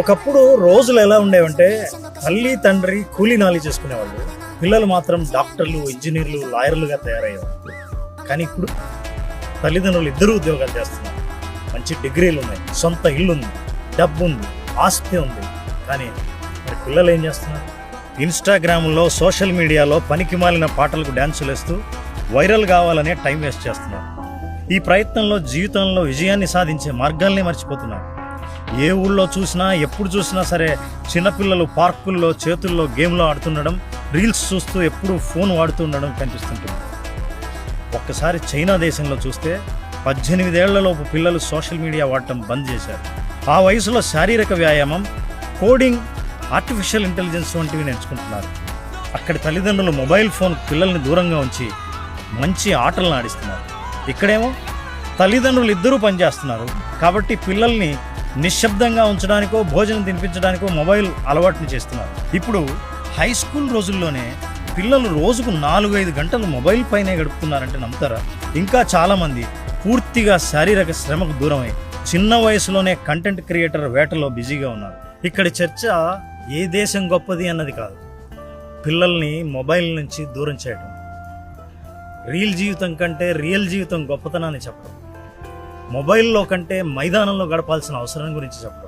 ఒకప్పుడు రోజులు ఎలా ఉండేవంటే తల్లి తండ్రి కూలీ నాలి చేసుకునేవాళ్ళు, పిల్లలు మాత్రం డాక్టర్లు, ఇంజనీర్లు, లాయర్లుగా తయారయ్యేవాళ్ళు. కానీ ఇప్పుడు తల్లిదండ్రులు ఇద్దరు ఉద్యోగాలు చేస్తున్నారు, మంచి డిగ్రీలు ఉన్నాయి, సొంత ఇల్లు ఉంది, డబ్బు ఉంది, ఆస్తి ఉంది. కానీ మరి పిల్లలు ఏం చేస్తున్నారు? ఇన్స్టాగ్రామ్లో, సోషల్ మీడియాలో పనికి మాలిన పాటలకు డ్యాన్సులు వేస్తూ వైరల్ కావాలనే టైం వేస్ట్ చేస్తున్నారు. ఈ ప్రయత్నంలో జీవితంలో విజయాన్ని సాధించే మార్గాల్ని మర్చిపోతున్నారు. ఏ ఊళ్ళో చూసినా, ఎప్పుడు చూసినా సరే చిన్నపిల్లలు పార్కుల్లో చేతుల్లో గేమ్లో ఆడుతుండడం, రీల్స్ చూస్తూ ఎప్పుడూ ఫోన్ వాడుతుండడం కనిపిస్తుంటుంది. ఒక్కసారి చైనా దేశంలో చూస్తే 18 ఏళ్లలోపు పిల్లలు సోషల్ మీడియా వాడటం బంద్ చేశారు. ఆ వయసులో శారీరక వ్యాయామం, కోడింగ్, ఆర్టిఫిషియల్ ఇంటెలిజెన్స్ వంటివి నేర్చుకుంటున్నారు. అక్కడి తల్లిదండ్రులు మొబైల్ ఫోన్ పిల్లల్ని దూరంగా ఉంచి మంచి ఆటలను ఆడిస్తున్నారు. ఇక్కడేమో తల్లిదండ్రులు ఇద్దరూ పనిచేస్తున్నారు కాబట్టి పిల్లల్ని నిశ్శబ్దంగా ఉంచడానికో, భోజనం తినిపించడానికో మొబైల్ అలవాటుని చేస్తున్నారు. ఇప్పుడు హై స్కూల్ రోజుల్లోనే పిల్లలు రోజుకు 4-5 గంటలు మొబైల్ పైనే గడుపుతున్నారంటే నమ్ముతారా? ఇంకా చాలామంది పూర్తిగా శారీరక శ్రమకు దూరమై చిన్న వయసులోనే కంటెంట్ క్రియేటర్ వేటలో బిజీగా ఉన్నారు. ఇక్కడి చర్చ ఏ దేశం గొప్పది అన్నది కాదు, పిల్లల్ని మొబైల్ నుంచి దూరం చేయడం. రీల్ జీవితం కంటే రియల్ జీవితం గొప్పతనాన్ని చెప్పడం, మొబైల్లో కంటే మైదానంలో గడపాల్సిన అవసరం గురించి చెప్పడం.